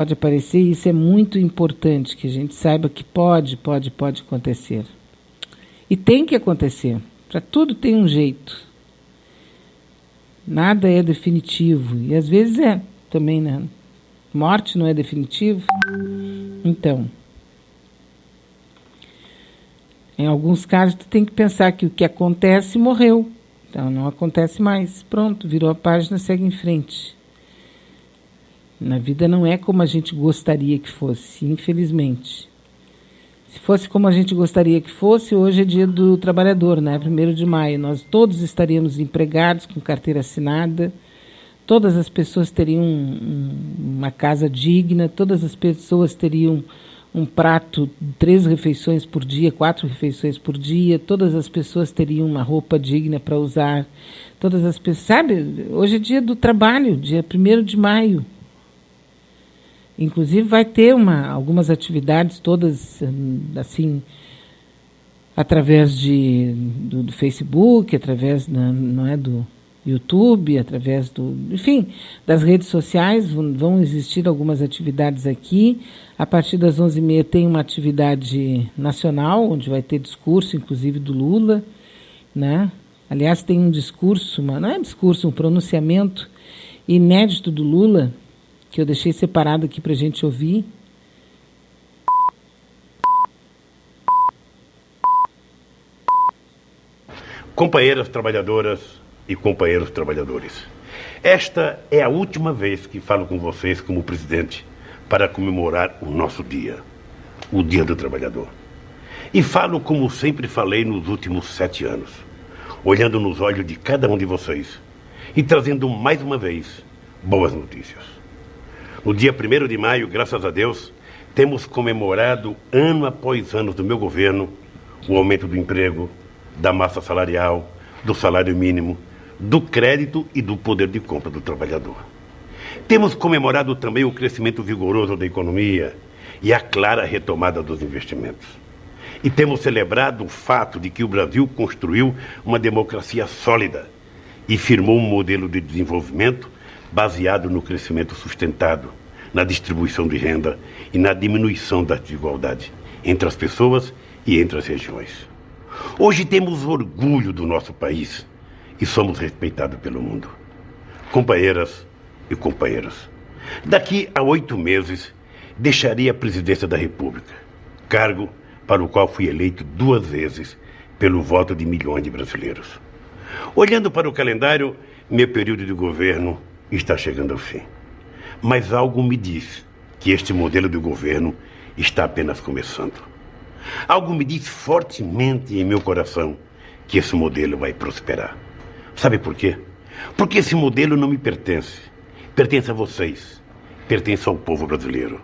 pode aparecer, e isso é muito importante, que a gente saiba que pode acontecer. E tem que acontecer. Para tudo tem um jeito. Nada é definitivo. E às vezes é também, né? Morte não é definitivo. Então, em alguns casos, tu tem que pensar que o que acontece morreu. Então, não acontece mais. Pronto, virou a página, segue em frente. Na vida não é como a gente gostaria que fosse, infelizmente. Se fosse como a gente gostaria que fosse, hoje é dia do trabalhador, né? 1º de maio. Nós todos estaríamos empregados, com carteira assinada. Todas as pessoas teriam uma casa digna. Todas as pessoas teriam um prato, 3 refeições por dia, 4 refeições por dia. Todas as pessoas teriam uma roupa digna para usar. Todas as pessoas... Sabe, hoje é dia do trabalho, dia 1º de maio. Inclusive vai ter algumas atividades todas assim, através do Facebook, através não é, do YouTube, através enfim, das redes sociais. Vão existir algumas atividades aqui. A partir das 11h30 tem uma atividade nacional, onde vai ter discurso, inclusive do Lula, né? Aliás, tem um discurso, não é discurso, um pronunciamento inédito do Lula, que eu deixei separado aqui para a gente ouvir. Companheiras trabalhadoras e companheiros trabalhadores, esta é a última vez que falo com vocês como presidente para comemorar o nosso dia, o Dia do Trabalhador. E falo como sempre falei nos últimos 7 anos, olhando nos olhos de cada um de vocês e trazendo mais uma vez boas notícias. No dia 1º de maio, graças a Deus, temos comemorado, ano após ano do meu governo, o aumento do emprego, da massa salarial, do salário mínimo, do crédito e do poder de compra do trabalhador. Temos comemorado também o crescimento vigoroso da economia e a clara retomada dos investimentos. E temos celebrado o fato de que o Brasil construiu uma democracia sólida e firmou um modelo de desenvolvimento baseado no crescimento sustentado, na distribuição de renda e na diminuição da desigualdade entre as pessoas e entre as regiões. Hoje temos orgulho do nosso país e somos respeitados pelo mundo. Companheiras e companheiros, daqui a 8 meses deixarei a presidência da República, cargo para o qual fui eleito 2 vezes pelo voto de milhões de brasileiros. Olhando para o calendário, meu período de governo está chegando ao fim. Mas algo me diz que este modelo de governo está apenas começando. Algo me diz fortemente em meu coração que esse modelo vai prosperar. Sabe por quê? Porque esse modelo não me pertence. Pertence a vocês. Pertence ao povo brasileiro,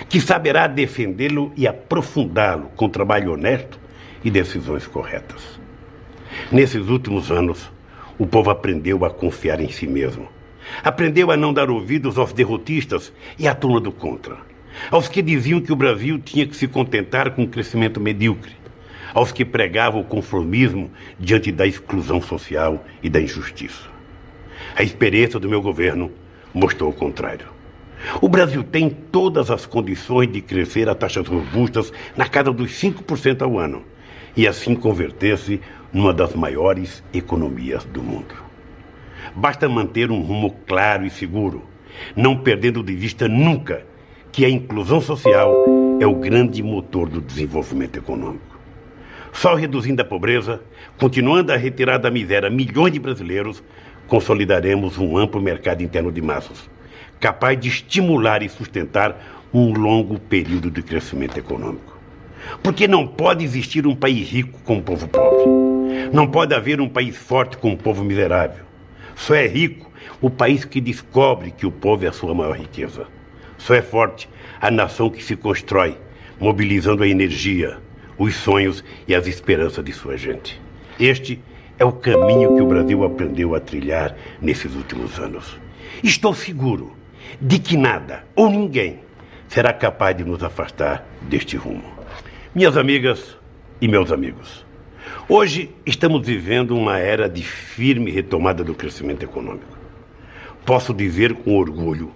que saberá defendê-lo e aprofundá-lo com trabalho honesto e decisões corretas. Nesses últimos anos, o povo aprendeu a confiar em si mesmo. Aprendeu a não dar ouvidos aos derrotistas e à turma do contra. Aos que diziam que o Brasil tinha que se contentar com um crescimento medíocre. Aos que pregavam o conformismo diante da exclusão social e da injustiça. A experiência do meu governo mostrou o contrário. O Brasil tem todas as condições de crescer a taxas robustas na casa dos 5% ao ano e assim converter-se numa das maiores economias do mundo. Basta manter um rumo claro e seguro, não perdendo de vista nunca que a inclusão social é o grande motor do desenvolvimento econômico. Só reduzindo a pobreza, continuando a retirar da miséria milhões de brasileiros, consolidaremos um amplo mercado interno de massas, capaz de estimular e sustentar um longo período de crescimento econômico. Porque não pode existir um país rico com um povo pobre. Não pode haver um país forte com um povo miserável. Só é rico o país que descobre que o povo é a sua maior riqueza. Só é forte a nação que se constrói, mobilizando a energia, os sonhos e as esperanças de sua gente. Este é o caminho que o Brasil aprendeu a trilhar nesses últimos anos. Estou seguro de que nada ou ninguém será capaz de nos afastar deste rumo. Minhas amigas e meus amigos, hoje estamos vivendo uma era de firme retomada do crescimento econômico. Posso dizer com orgulho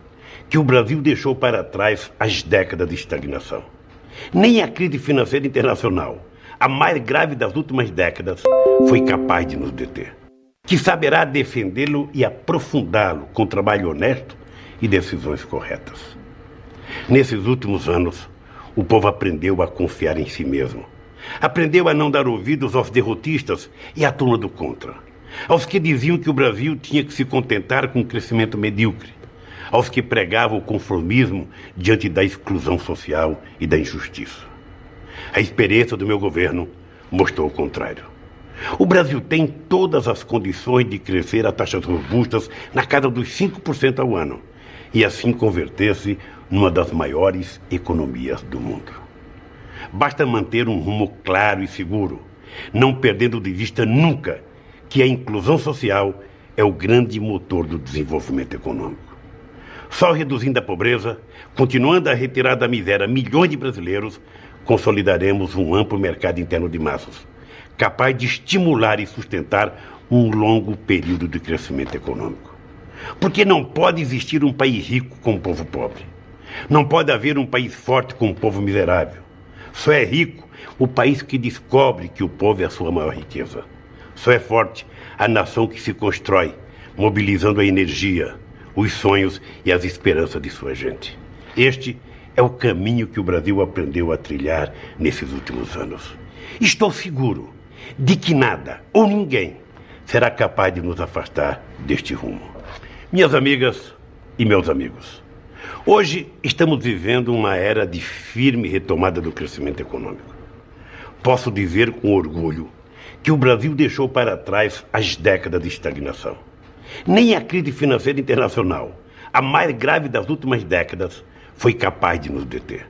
que o Brasil deixou para trás as décadas de estagnação. Nem a crise financeira internacional, a mais grave das últimas décadas, foi capaz de nos deter. Que saberá defendê-lo e aprofundá-lo com trabalho honesto e decisões corretas. Nesses últimos anos, o povo aprendeu a confiar em si mesmo. Aprendeu a não dar ouvidos aos derrotistas e à turma do contra. Aos que diziam que o Brasil tinha que se contentar com um crescimento medíocre. Aos que pregavam o conformismo diante da exclusão social e da injustiça. A experiência do meu governo mostrou o contrário. O Brasil tem todas as condições de crescer a taxas robustas na casa dos 5% ao ano e assim converter-se numa das maiores economias do mundo. Basta manter um rumo claro e seguro, não perdendo de vista nunca que a inclusão social é o grande motor do desenvolvimento econômico. Só reduzindo a pobreza, continuando a retirar da miséria milhões de brasileiros, consolidaremos um amplo mercado interno de massas, capaz de estimular e sustentar um longo período de crescimento econômico. Porque não pode existir um país rico com um povo pobre. Não pode haver um país forte com um povo miserável. Só é rico o país que descobre que o povo é a sua maior riqueza. Só é forte a nação que se constrói, mobilizando a energia, os sonhos e as esperanças de sua gente. Este é o caminho que o Brasil aprendeu a trilhar nesses últimos anos. Estou seguro de que nada ou ninguém será capaz de nos afastar deste rumo. Minhas amigas e meus amigos, hoje estamos vivendo uma era de firme retomada do crescimento econômico. Posso dizer com orgulho que o Brasil deixou para trás as décadas de estagnação. Nem a crise financeira internacional, a mais grave das últimas décadas, foi capaz de nos deter.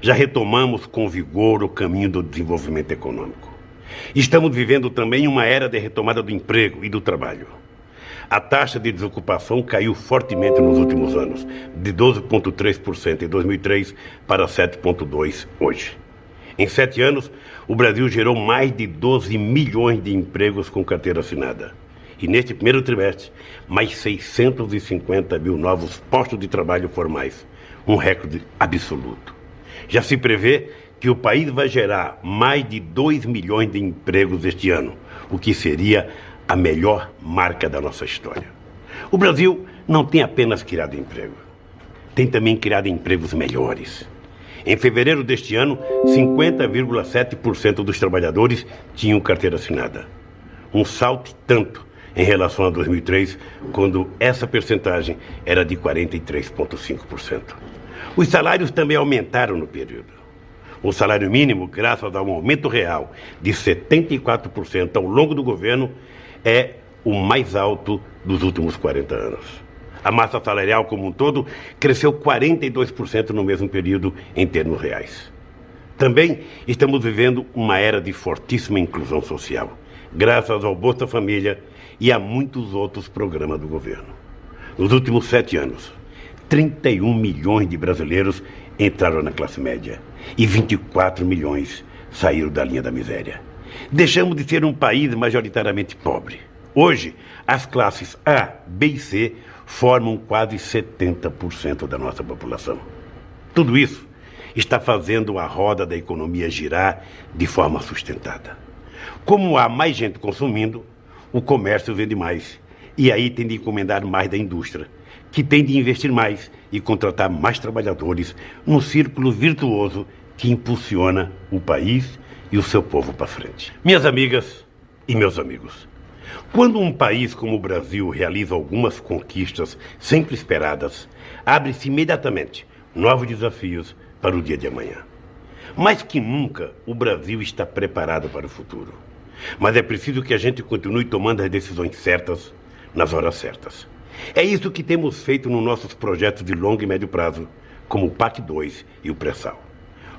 Já retomamos com vigor o caminho do desenvolvimento econômico. Estamos vivendo também uma era de retomada do emprego e do trabalho. A taxa de desocupação caiu fortemente nos últimos anos, de 12,3% em 2003 para 7,2% hoje. Em 7 anos, o Brasil gerou mais de 12 milhões de empregos com carteira assinada. E neste primeiro trimestre, mais 650 mil novos postos de trabalho formais, um recorde absoluto. Já se prevê que o país vai gerar mais de 2 milhões de empregos este ano, o que seria a melhor marca da nossa história. O Brasil não tem apenas criado emprego, tem também criado empregos melhores. Em fevereiro deste ano, 50,7% dos trabalhadores tinham carteira assinada. Um salto tanto em relação a 2003, quando essa percentagem era de 43,5%. Os salários também aumentaram no período. O salário mínimo, graças a um aumento real de 74% ao longo do governo, é o mais alto dos últimos 40 anos. A massa salarial como um todo cresceu 42% no mesmo período em termos reais. Também estamos vivendo uma era de fortíssima inclusão social, graças ao Bolsa Família e a muitos outros programas do governo. Nos últimos 7 anos, 31 milhões de brasileiros entraram na classe média e 24 milhões saíram da linha da miséria. Deixamos de ser um país majoritariamente pobre. Hoje, as classes A, B e C formam quase 70% da nossa população. Tudo isso está fazendo a roda da economia girar de forma sustentada. Como há mais gente consumindo, o comércio vende mais e aí tem de encomendar mais da indústria, que tem de investir mais e contratar mais trabalhadores num círculo virtuoso que impulsiona o país e o seu povo para frente. Minhas amigas e meus amigos, quando um país como o Brasil realiza algumas conquistas sempre esperadas, abre-se imediatamente novos desafios para o dia de amanhã. Mais que nunca, o Brasil está preparado para o futuro. Mas é preciso que a gente continue tomando as decisões certas nas horas certas. É isso que temos feito nos nossos projetos de longo e médio prazo, como o PAC 2 e o Pré-Sal.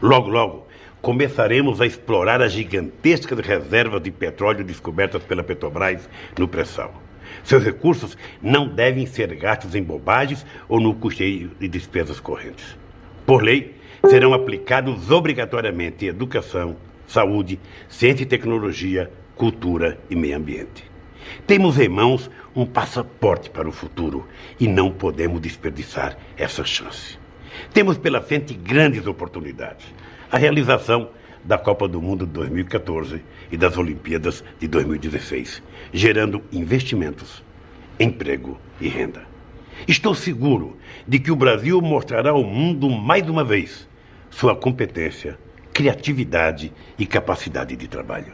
Logo, logo, começaremos a explorar as gigantescas reservas de petróleo descobertas pela Petrobras no Pré-Sal. Seus recursos não devem ser gastos em bobagens ou no custeio de despesas correntes. Por lei, serão aplicados obrigatoriamente em educação, saúde, ciência e tecnologia, cultura e meio ambiente. Temos em mãos um passaporte para o futuro e não podemos desperdiçar essa chance. Temos pela frente grandes oportunidades. A realização da Copa do Mundo de 2014 e das Olimpíadas de 2016, gerando investimentos, emprego e renda. Estou seguro de que o Brasil mostrará ao mundo mais uma vez sua competência, criatividade e capacidade de trabalho.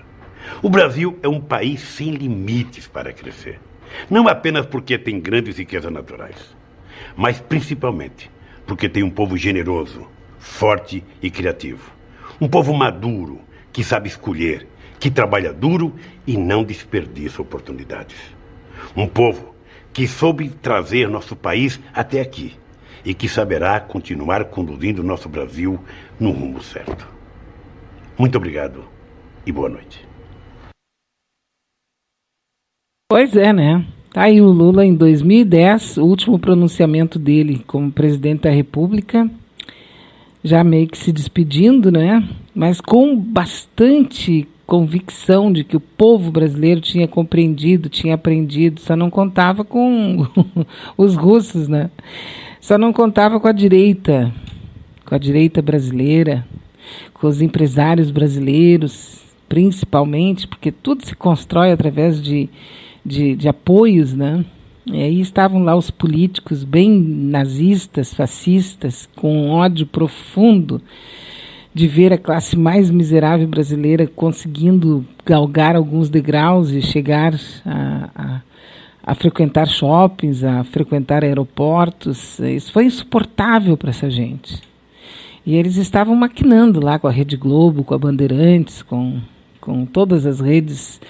O Brasil é um país sem limites para crescer. Não apenas porque tem grandes riquezas naturais, mas principalmente porque tem um povo generoso, forte e criativo. Um povo maduro, que sabe escolher, que trabalha duro e não desperdiça oportunidades. Um povo que soube trazer nosso país até aqui e que saberá continuar conduzindo nosso Brasil no rumo certo. Muito obrigado e boa noite. Pois é, né? Tá aí o Lula em 2010, o último pronunciamento dele como presidente da República, já meio que se despedindo, né? Mas com bastante convicção de que o povo brasileiro tinha compreendido, tinha aprendido, só não contava com os russos, né? Só não contava com a direita brasileira, com os empresários brasileiros, principalmente, porque tudo se constrói através de apoios, né? E aí estavam lá os políticos bem nazistas, fascistas, com ódio profundo de ver a classe mais miserável brasileira conseguindo galgar alguns degraus e chegar a frequentar shoppings, a frequentar aeroportos. Isso foi insuportável para essa gente. E eles estavam maquinando lá com a Rede Globo, com a Bandeirantes, com todas as redes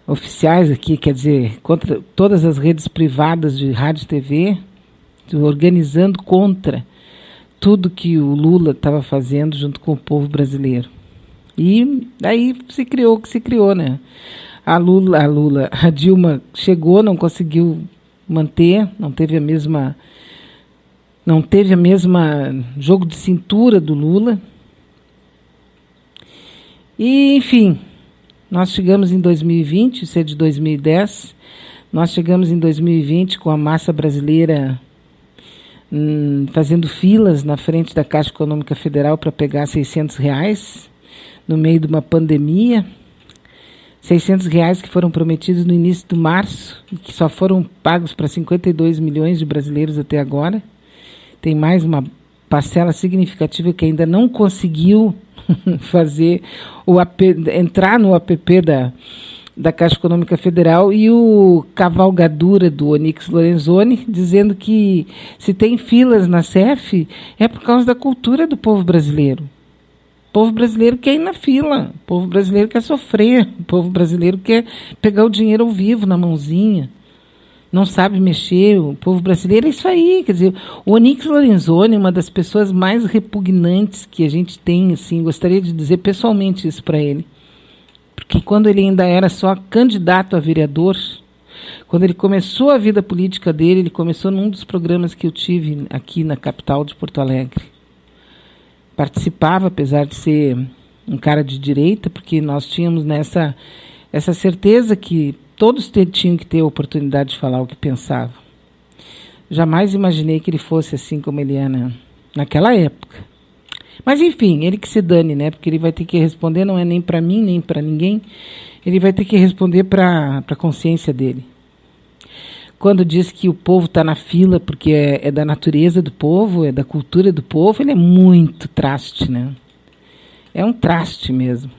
oficiais aqui, quer dizer, contra todas as redes privadas de rádio e TV, organizando contra tudo que o Lula estava fazendo junto com o povo brasileiro. E daí se criou o que se criou, né? A Dilma chegou, não conseguiu manter, não teve a mesma jogo de cintura do Lula. E, enfim, nós chegamos em 2020, isso é de 2010, nós chegamos em 2020 com a massa brasileira fazendo filas na frente da Caixa Econômica Federal para pegar R$600 no meio de uma pandemia. R$600 que foram prometidos no início de março e que só foram pagos para 52 milhões de brasileiros até agora. Tem mais uma parcela significativa que ainda não conseguiu fazer entrar no app da Caixa Econômica Federal, e o cavalgadura do Onyx Lorenzoni dizendo que se tem filas na CEF é por causa da cultura do povo brasileiro. O povo brasileiro quer ir na fila, o povo brasileiro quer sofrer, o povo brasileiro quer pegar o dinheiro ao vivo na mãozinha, não sabe mexer. O povo brasileiro é isso aí, quer dizer, o Onyx Lorenzoni é uma das pessoas mais repugnantes que a gente tem, assim, gostaria de dizer pessoalmente isso para ele. Porque quando ele ainda era só candidato a vereador, quando ele começou a vida política dele, ele começou num dos programas que eu tive aqui na capital de Porto Alegre. Participava, apesar de ser um cara de direita, porque nós tínhamos essa certeza que todos tinham que ter a oportunidade de falar o que pensavam. Jamais imaginei que ele fosse assim como ele é naquela época. Mas, enfim, ele que se dane, né? Porque ele vai ter que responder, não é nem para mim, nem para ninguém. Ele vai ter que responder para a consciência dele. Quando diz que o povo está na fila porque é da natureza do povo, é da cultura do povo, ele é muito traste, né? É um traste mesmo.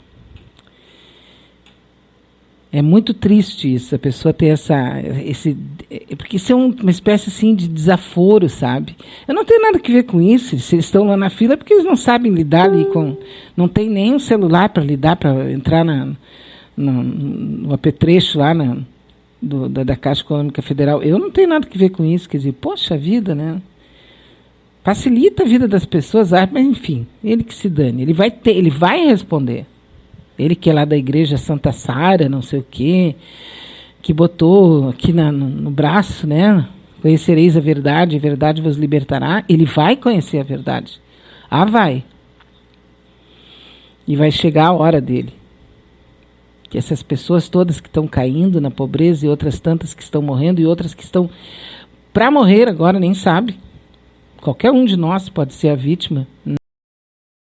É muito triste isso, a pessoa ter porque isso é uma espécie assim de desaforo, sabe? Eu não tenho nada a ver com isso. Se eles estão lá na fila é porque eles não sabem lidar ali não tem nem um celular para lidar, para entrar no apetrecho lá da Caixa Econômica Federal. Eu não tenho nada a ver com isso, quer dizer, poxa vida, né? Facilita a vida das pessoas, mas enfim, ele que se dane, ele vai responder. Ele que é lá da igreja Santa Sara, não sei o quê, que botou aqui no braço, né? Conhecereis a verdade vos libertará. Ele vai conhecer a verdade. Vai. E vai chegar a hora dele. Que essas pessoas todas que estão caindo na pobreza e outras tantas que estão morrendo e outras que estão para morrer agora nem sabe. Qualquer um de nós pode ser a vítima.